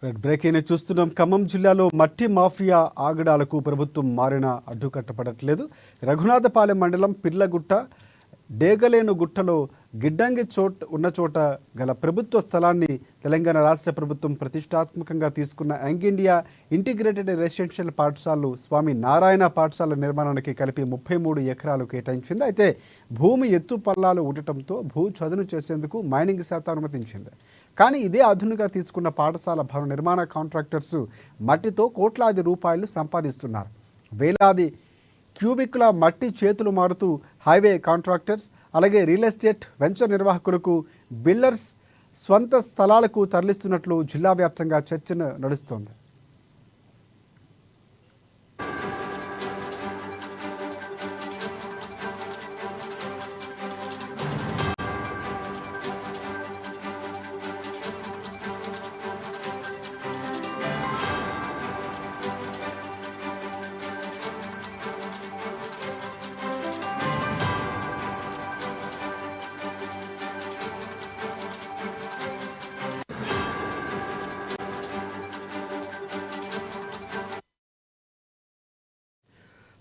Breaking చూస్తున్నాం. ఖమ్మం జిల్లాలో మట్టి మాఫియా ఆగడాలకు ప్రభుత్వం మారిన అడ్డుకట్టపడట్లేదు. రఘునాథపాలెం మండలం పిర్లగుట్ట డేగలేను గుట్టలో గిడ్డంగి ఉన్న చోట గల ప్రభుత్వ స్థలాన్ని తెలంగాణ రాష్ట్ర ప్రభుత్వం ప్రతిష్టాత్మకంగా తీసుకున్న యంగ్ ఇండియా ఇంటిగ్రేటెడ్ రెసిడెన్షియల్ పాఠశాలలు స్వామి నారాయణ పాఠశాల నిర్మాణానికి కలిపి 33 ఎకరాలు కేటాయించింది. అయితే భూమి ఎత్తు పల్లాలు ఉండటంతో భూ చదును చేసేందుకు మైనింగ్ శాఖ అనుమతించింది. కానీ ఇదే అదునుగా తీసుకున్న పాఠశాల భవన నిర్మాణ కాంట్రాక్టర్స్ మట్టితో కోట్లాది రూపాయలు సంపాదిస్తున్నారు. వేలాది క్యూబిక్ల మట్టి చేతులు మారుతూ హైవే కాంట్రాక్టర్స్, అలాగే రియల్ ఎస్టేట్ వెంచర్ నిర్వాహకులకు, బిల్డర్స్ స్వంత స్థలాలకు తరలిస్తున్నట్లు జిల్లా వ్యాప్తంగా చర్చ నడుస్తోంది.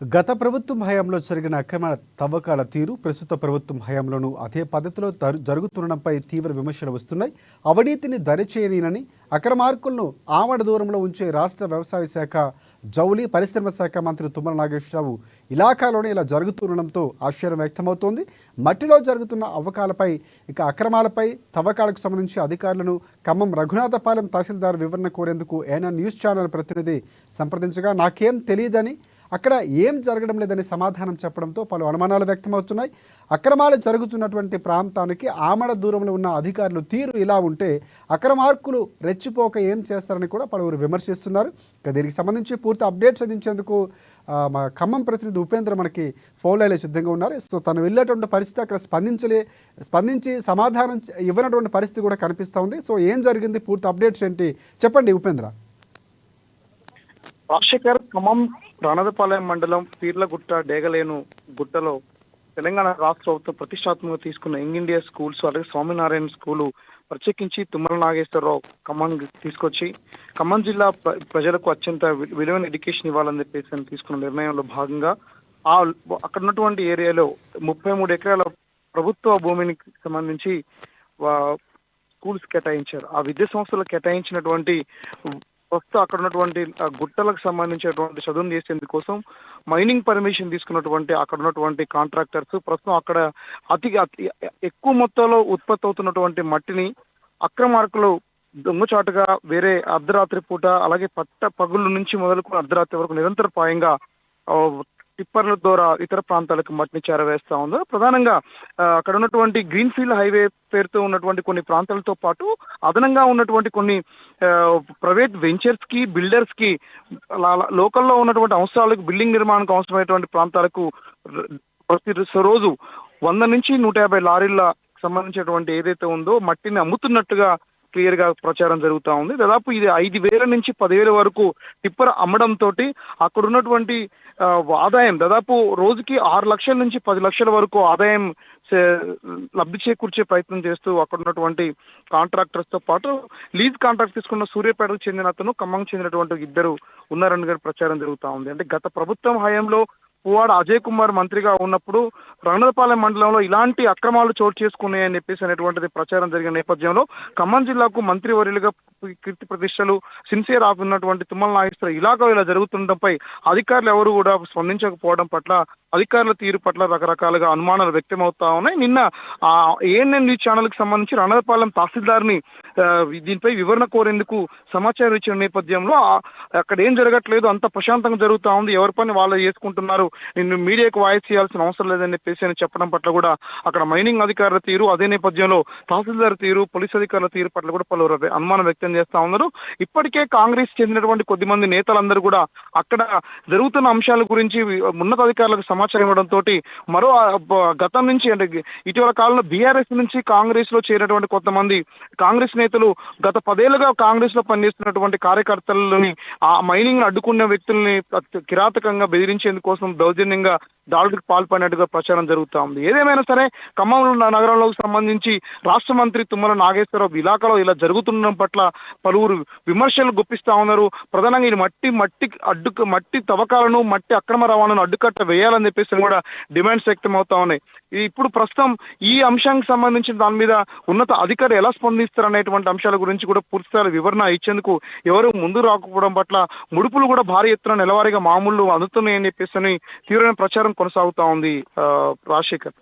గత ప్రభుత్వం హయాంలో జరిగిన అక్రమ తవ్వకాల తీరు ప్రస్తుత ప్రభుత్వం హయాంలోనూ అదే పద్ధతిలో జరుగుతుండడంపై తీవ్ర విమర్శలు వస్తున్నాయి. అవినీతిని దరిచేయనని అక్రమార్కులను ఆమడ దూరంలో ఉంచే రాష్ట్ర వ్యవసాయ శాఖ, జౌళి పరిశ్రమ శాఖ మంత్రి తుమ్మల నాగేశ్వరరావు ఇలాఖాలోనే ఇలా జరుగుతుండడంతో ఆశ్చర్యం వ్యక్తమవుతోంది. మట్టిలో జరుగుతున్న అవ్వకాలపై, అక్రమాలపై, తవ్వకాలకు సంబంధించి అధికారులను ఖమ్మం రఘునాథపాలెం తహసీల్దార్ వివరణ కోరేందుకు ఏనా న్యూస్ ఛానల్ ప్రతినిధి సంప్రదించగా నాకేం తెలియదని, అక్కడ ఏం జరగడం లేదని సమాధానం చెప్పడంతో పలు అనుమానాలు వ్యక్తమవుతున్నాయి. అక్రమాలు జరుగుతున్నటువంటి ప్రాంతానికి ఆమడ దూరంలో ఉన్న అధికారులు తీరు ఇలా ఉంటే అక్రమార్కులు రెచ్చిపోక ఏం చేస్తారని కూడా పలువురు విమర్శిస్తున్నారు. ఇక దీనికి సంబంధించి పూర్తి అప్డేట్స్ అందించేందుకు మా ఖమ్మం ప్రతినిధి ఉపేంద్ర మనకి ఫోన్ లైన్లో సిద్ధంగా ఉన్నారు. సో తను వెళ్ళేటువంటి పరిస్థితి అక్కడ స్పందించి సమాధానం ఇవ్వనటువంటి పరిస్థితి కూడా కనిపిస్తూ ఉంది. సో ఏం జరిగింది, పూర్తి అప్డేట్స్ ఏంటి చెప్పండి ఉపేంద్ర. రాజశేఖర్, ఖమ్మం రఘునాథపాలెం మండలం పీర్లగుట్ట డేగలేను గుట్టలో తెలంగాణ రాష్ట్ర ప్రభుత్వం ప్రతిష్టాత్మకంగా తీసుకున్న యంగ్ ఇండియా స్కూల్స్, అలాగే స్వామినారాయణ స్కూలు ప్రత్యేకించి తుమ్మల నాగేశ్వరరావు ఖమ్మం తీసుకొచ్చి ఖమ్మం జిల్లా ప్రజలకు అత్యంత విలువైన ఎడ్యుకేషన్ ఇవ్వాలని చెప్పేసి తీసుకున్న నిర్ణయంలో భాగంగా అక్కడ ఉన్నటువంటి ఏరియాలో 33 ఎకరాల ప్రభుత్వ భూమిని సంబంధించి స్కూల్స్ కేటాయించారు. ఆ విద్యా సంస్థలు కేటాయించినటువంటి ప్రస్తుతం అక్కడ ఉన్నటువంటి గుట్టలకు సంబంధించినటువంటి చదువును చేసేందుకోసం మైనింగ్ పర్మిషన్ తీసుకున్నటువంటి అక్కడ ఉన్నటువంటి కాంట్రాక్టర్స్ ప్రస్తుతం అక్కడ అతి ఎక్కువ మొత్తంలో ఉత్పత్తి అవుతున్నటువంటి మట్టిని అక్రమార్కులు దొంగచాటుగా వేరే అర్ధరాత్రి పూట, అలాగే పగుళ్ళ నుంచి మొదలుకొని అర్ధరాత్రి వరకు నిరంతరపాయంగా టిప్పర్ల ద్వారా ఇతర ప్రాంతాలకు మట్టిని చేరవేస్తా ఉంది. ప్రధానంగా అక్కడ ఉన్నటువంటి గ్రీన్ ఫీల్డ్ హైవే పేరుతో ఉన్నటువంటి కొన్ని ప్రాంతాలతో పాటు అదనంగా ఉన్నటువంటి కొన్ని ప్రైవేట్ వెంచర్స్ కి, బిల్డర్స్ కి, లోకల్లో ఉన్నటువంటి అవసరాలకు, బిల్డింగ్ నిర్మాణానికి అవసరమైనటువంటి ప్రాంతాలకు రోజు 100 నుంచి 150 లారీల సంబంధించినటువంటి ఏదైతే ఉందో మట్టిని అమ్ముతున్నట్టుగా క్లియర్ గా ప్రచారం జరుగుతూ ఉంది. దాదాపు ఇది 5,000 నుంచి 10,000 వరకు టిప్పర్ అమ్మడంతో అక్కడ ఉన్నటువంటి ఆదాయం దాదాపు రోజుకి 6 లక్షల నుంచి 10 లక్షల వరకు ఆదాయం లబ్ధి చేకూర్చే ప్రయత్నం చేస్తూ అక్కడ ఉన్నటువంటి కాంట్రాక్టర్స్ తో పాటు లీజ్ కాంట్రాక్ట్ తీసుకున్న సూర్యాపేటకు చెందిన అతను, ఖమ్మం చెందినటువంటి ఇద్దరు ఉన్నారని గారి ప్రచారం జరుగుతూ ఉంది. అంటే గత ప్రభుత్వం హయాంలో పువ్వాడ అజయ్ కుమార్ మంత్రిగా ఉన్నప్పుడు రఘునాథపాలెం మండలంలో ఇలాంటి అక్రమాలు చోటు చేసుకున్నాయని చెప్పేసి అనేటువంటిది ప్రచారం జరిగిన నేపథ్యంలో ఖమ్మం జిల్లాకు మంత్రివర్యులుగా కీర్తి ప్రతిష్టలు సిన్సియర్ ఆఫ్ ఉన్నటువంటి తుమ్మల నాగేశ్వరరావు ఇలాగ ఇలా జరుగుతుండటంపై అధికారులు ఎవరు కూడా స్పందించకపోవడం పట్ల, అధికారుల తీరు పట్ల రకరకాలుగా అనుమానాలు వ్యక్తమవుతా ఉన్నాయి. నిన్న ఏఎన్ఎన్ న్యూస్ ఛానల్ కి సంబంధించి రఘునాథపాలెం తహసీల్దార్ని దీనిపై వివరణ కోరేందుకు సమాచారం ఇచ్చిన నేపథ్యంలో అక్కడ ఏం జరగట్లేదు, అంత ప్రశాంతంగా జరుగుతూ ఉంది, ఎవరి పని వాళ్ళు చేసుకుంటున్నారు, నిన్ను మీడియాకు వాయిస్ చేయాల్సిన అవసరం లేదని చెప్పేసి అని చెప్పడం పట్ల కూడా అక్కడ మైనింగ్ అధికారుల తీరు, అదే నేపథ్యంలో తహసీల్దార్ తీరు, పోలీస్ అధికారుల తీరు పట్ల కూడా పలువురు అనుమానం వ్యక్తం చేస్తా ఉన్నారు. ఇప్పటికే కాంగ్రెస్ చెందినటువంటి కొద్దిమంది నేతలందరూ కూడా అక్కడ జరుగుతున్న అంశాల గురించి ఉన్నతాధికారులకు సమాచారం ఇవ్వడంతో మరో గతం నుంచి అంటే ఇటీవల కాలంలో బీఆర్ఎస్ నుంచి కాంగ్రెస్ లో చేరినటువంటి కొంతమంది కాంగ్రెస్ నేతలు గత 10 ఏళ్లుగా కాంగ్రెస్ లో పనిచేస్తున్నటువంటి కార్యకర్తలని ఆ మైనింగ్ అడ్డుకున్న వ్యక్తుల్ని కిరాతకంగా బెదిరించేందుకోసం దౌర్జన్యంగా దాడులకు పాల్పడినట్టుగా ప్రచారం జరుగుతూ ఉంది. ఏదేమైనా సరే ఖమ్మం నగరంలోకి సంబంధించి రాష్ట్ర మంత్రి తుమ్మల నాగేశ్వరరావు ఇలాకాలో ఇలా జరుగుతుండడం పట్ల పలువురు విమర్శలు గుప్పిస్తా ఉన్నారు. ప్రధానంగా ఈ మట్టి తవ్వకాలను మట్టి అక్రమ రవాణాను అడ్డుకట్ట వేయాలని చెప్పేసి కూడా డిమాండ్స్ వ్యక్తం అవుతా ఉన్నాయి. ఇప్పుడు ప్రస్తుతం ఈ అంశానికి సంబంధించిన దాని మీద ఉన్నత అధికారులు ఎలా స్పందిస్తారు అనేటువంటి అంశాల గురించి కూడా పూర్తిస్థాయి వివరణ ఇచ్చేందుకు ఎవరు ముందు రాకపోవడం పట్ల ముడుపులు కూడా భారీ ఎత్తున నెలవారీగా మామూలు అందుతున్నాయని చెప్పేసి తీవ్రమైన ప్రచారం కొనసాగుతా ఉంది. Rajasekhar.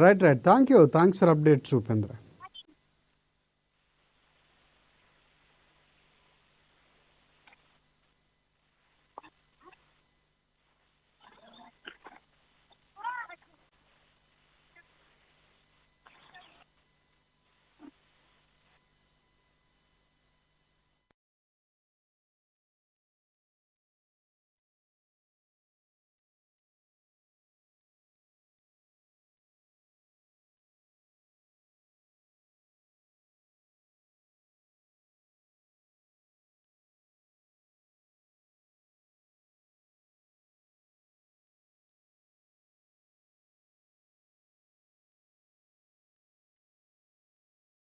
Right. Thanks for updates Upendra.